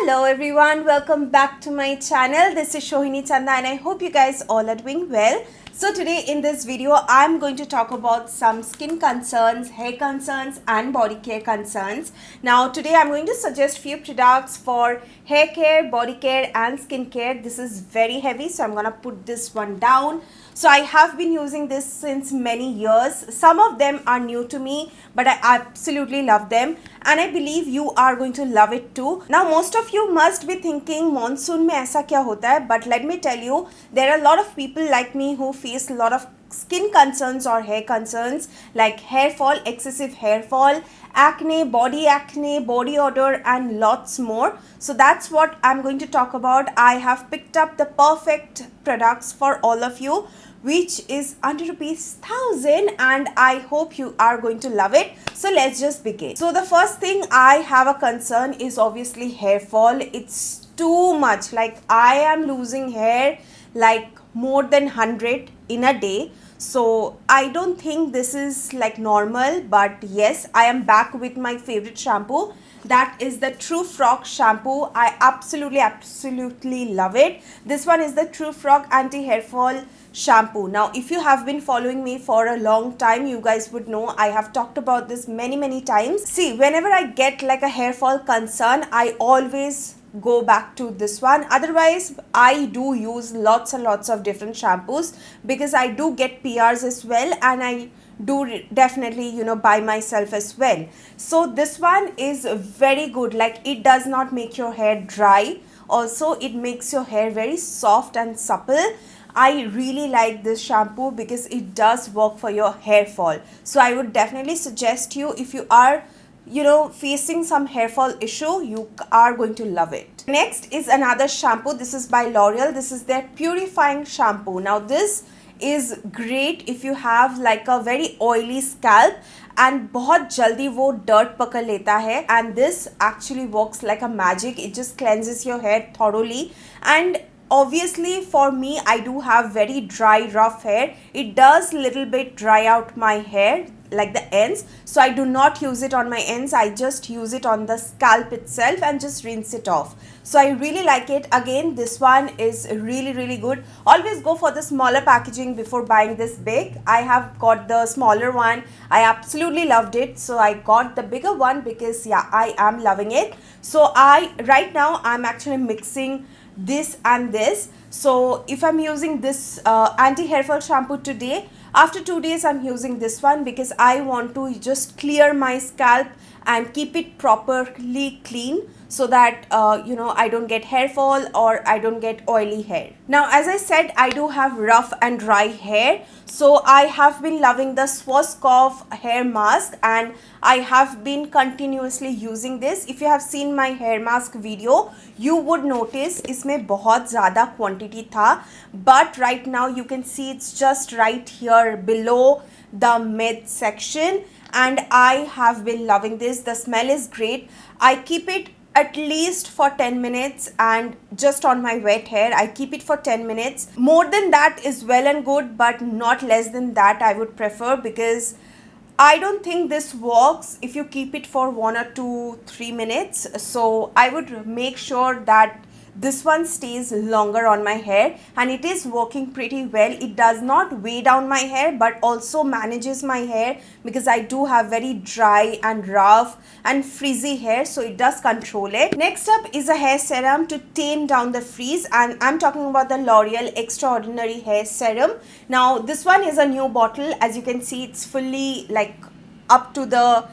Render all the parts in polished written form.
Hello everyone, welcome back to my channel. This is Shohini Chanda and I hope you guys all are doing well. So today in this video, I'm going to talk about some skin concerns, hair concerns and body care concerns. Now today I'm going to suggest few products for hair care, body care and skin care. This is very heavy, so I'm going to put this one down. So I have been using this since many years. Some of them are new to me, but I absolutely love them and I believe you are going to love it too. Now most of you must be thinking monsoon mein aisa kya hota hai, but let me tell you, there are a lot of people like me who face a lot of skin concerns or hair concerns like hair fall, excessive hair fall, acne, body odor and lots more. So that's what I'm going to talk about. I have picked up the perfect products for all of you, which is under ₹1000 and I hope you are going to love it. So let's just begin. So the first thing I have a concern is obviously hair fall. It's too much. Like I am losing hair like more than 100 in a day. So I don't think this is like normal, but yes, I am back with my favorite shampoo. That is the True Frog shampoo. I absolutely love it. This one is the True Frog anti-hair fall shampoo. Now if you have been following me for a long time, you guys would know I have talked about this many times. See, whenever I get like a hair fall concern, I always go back to this one. Otherwise I do use lots and lots of different shampoos because I do get PRs as well and I do definitely buy myself as well. So this one is very good. Like it does not make your hair dry, also it makes your hair very soft and supple. I really like this shampoo because it does work for your hair fall. So I would definitely suggest you, if you are facing some hair fall issue, you are going to love it. Next is another shampoo. This is by L'Oreal. This is their purifying shampoo. Now this is great if you have like a very oily scalp and बहुत जल्दी वो dirt पकड़ लेता है, and this actually works like a magic. It just cleanses your hair thoroughly. And obviously for me, I do have very dry rough hair. It does little bit dry out my hair like the ends, so I do not use it on my ends. I just use it on the scalp itself and just rinse it off. So I really like it. Again, this one is really good. Always go for the smaller packaging before buying this big. I have got the smaller one. I absolutely loved it, so I got the bigger one because yeah, I am loving it. So right now I'm actually mixing this and this. So if I'm using this anti-hair fall shampoo today, after 2 days I'm using this one because I want to just clear my scalp and keep it properly clean so that I don't get hair fall or I don't get oily hair. Now as I said, I do have rough and dry hair, so I have been loving the Schwarzkopf hair mask and I have been continuously using this. If you have seen my hair mask video, you would notice इसमें बहुत ज़्यादा quantity था, but right now you can see it's just right here below the mid section and I have been loving this. The smell is great. I keep it at least for 10 minutes and just on my wet hair I keep it for 10 minutes. More than that is well and good, but not less than that I would prefer, because I don't think this works if you keep it for 1 or 2, 3 minutes. So I would make sure that this one stays longer on my hair, and it is working pretty well. It does not weigh down my hair but also manages my hair because I do have very dry and rough and frizzy hair, so it does control it. Next up is a hair serum to tame down the frizz, and I'm talking about the L'Oreal Extraordinary Hair Serum. Now this one is a new bottle. As you can see, it's fully like up to the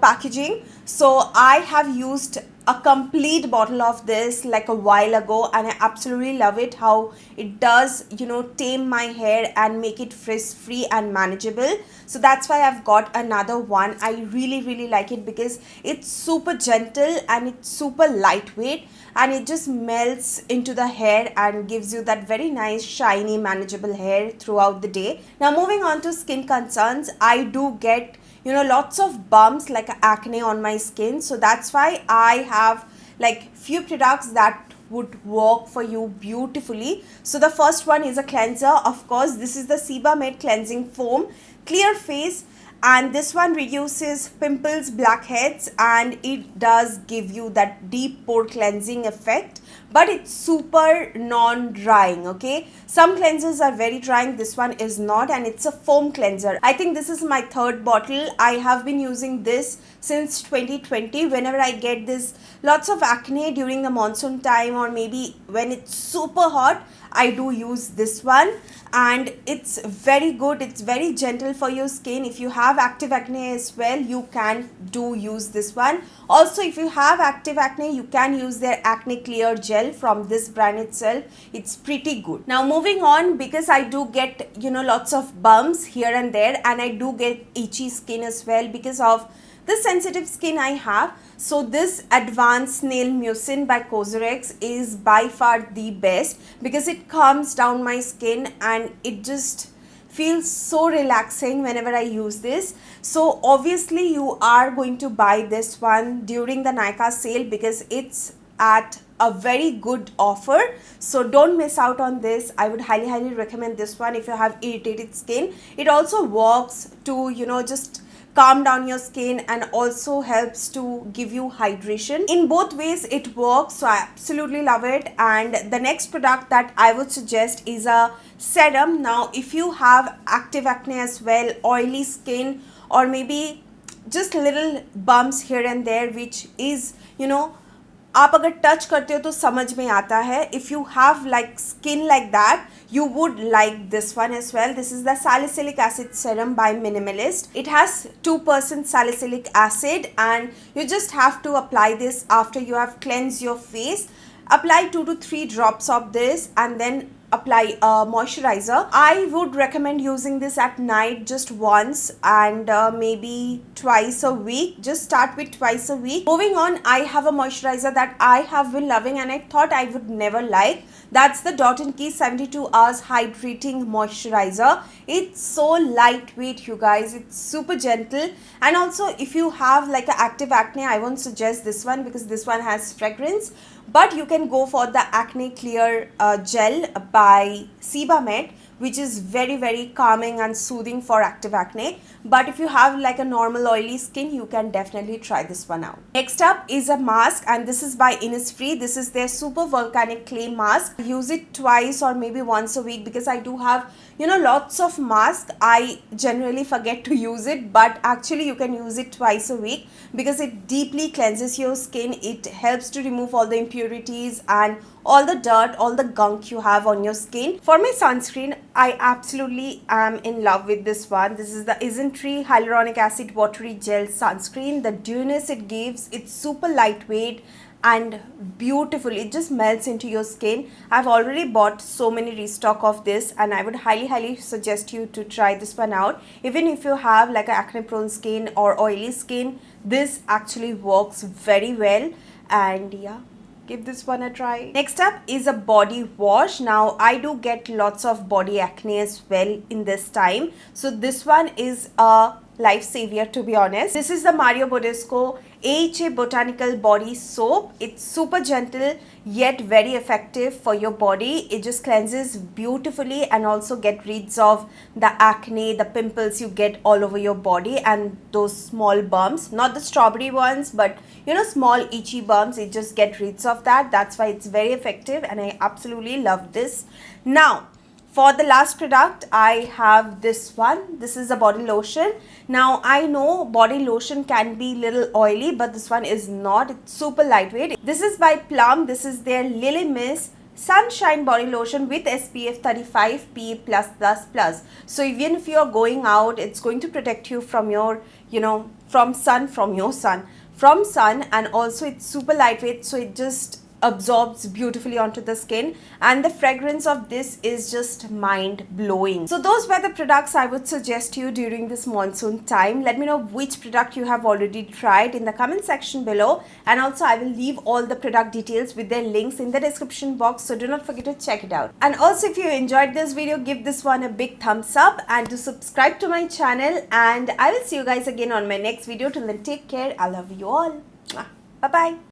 packaging. So I have used a complete bottle of this like a while ago and I absolutely love it, how it does tame my hair and make it frizz free and manageable. So that's why I've got another one. I really like it because it's super gentle and it's super lightweight and it just melts into the hair and gives you that very nice shiny manageable hair throughout the day. Now moving on to skin concerns, I do get lots of bumps like acne on my skin, so that's why I have like few products that would work for you beautifully. So the first one is a cleanser. Of course, this is the Sebamed cleansing foam clear face and this one reduces pimples, blackheads, and it does give you that deep pore cleansing effect, but it's super non-drying. Okay, some cleansers are very drying, this one is not, and it's a foam cleanser. I think this is my third bottle. I have been using this since 2020. Whenever I get this lots of acne during the monsoon time, or maybe when it's super hot, I do use this one, and it's very good. It's very gentle for your skin. If you have active acne as well, you can use this one. Also, if you have active acne, you can use their acne clear gel from this brand itself. It's pretty good. Now moving on, because I do get lots of bumps here and there, and I do get itchy skin as well because of the sensitive skin I have. So this Advanced Nail Mucin by Cosrx is by far the best, because it calms down my skin and it just feels so relaxing whenever I use this. So obviously you are going to buy this one during the Nykaa sale, because it's at a very good offer. So don't miss out on this. I would highly recommend this one if you have irritated skin. It also works to just calm down your skin, and also helps to give you hydration. In both ways it works, so I absolutely love it. And the next product that I would suggest is a serum. Now if you have active acne as well, oily skin, or maybe just little bumps here and there, which is आप अगर touch करते हो तो समझ में आता है. If you have like skin like that, you would like this one as well. This is the salicylic acid serum by Minimalist. It has 2% salicylic acid, and you just have to apply this after you have cleansed your face. Apply 2 to 3 drops of this, and then apply a moisturizer. I would recommend using this at night just once, and maybe twice a week. Just start with twice a week. Moving on, I have a moisturizer that I have been loving and I thought I would never like. That's the Dot & Key 72 Hours Hydrating Moisturizer. It's so lightweight, you guys. It's super gentle. And also, if you have like an active acne, I won't suggest this one because this one has fragrance. But you can go for the Acne Clear Gel by Sebamed, which is very calming and soothing for active acne. But if you have like a normal oily skin, you can definitely try this one out. Next up is a mask, and this is by Innisfree. This is their Super Volcanic Clay Mask. I use it twice or maybe once a week because I do have lots of masks. I generally forget to use it, but actually you can use it twice a week because it deeply cleanses your skin. It helps to remove all the impurities and all the dirt, all the gunk you have on your skin. For my sunscreen, I absolutely am in love with this one. This is the Isntree Hyaluronic Acid Watery Gel Sunscreen. The dewness it gives, it's super lightweight and beautiful. It just melts into your skin. I've already bought so many restock of this, and I would highly suggest you to try this one out. Even if you have like an acne prone skin or oily skin, this actually works very well. And yeah, give this one a try. Next up is a body wash. Now I do get lots of body acne as well in this time, so this one is a lifesaver, to be honest. This is the Mario Badescu AHA Botanical Body Soap. It's super gentle yet very effective for your body. It just cleanses beautifully and also get rid of the acne, the pimples you get all over your body, and those small bumps. Not the strawberry ones, but small itchy bumps. It just get rid of that. That's why it's very effective, and I absolutely love this. Now for the last product, I have this one. This is a body lotion. Now I know body lotion can be little oily, but this one is not. It's super lightweight. This is by Plum. This is their Lily Mist Sunshine Body Lotion with SPF 35 PA+++. So even if you're going out, it's going to protect you from your, from sun, and also it's super lightweight, so it just absorbs beautifully onto the skin, and the fragrance of this is just mind-blowing. So those were the products I would suggest you during this monsoon time. Let me know which product you have already tried in the comment section below, and also I will leave all the product details with their links in the description box, so do not forget to check it out. And also, if you enjoyed this video, give this one a big thumbs up and to subscribe to my channel, and I will see you guys again on my next video. Till then, take care. I love you all. Bye bye.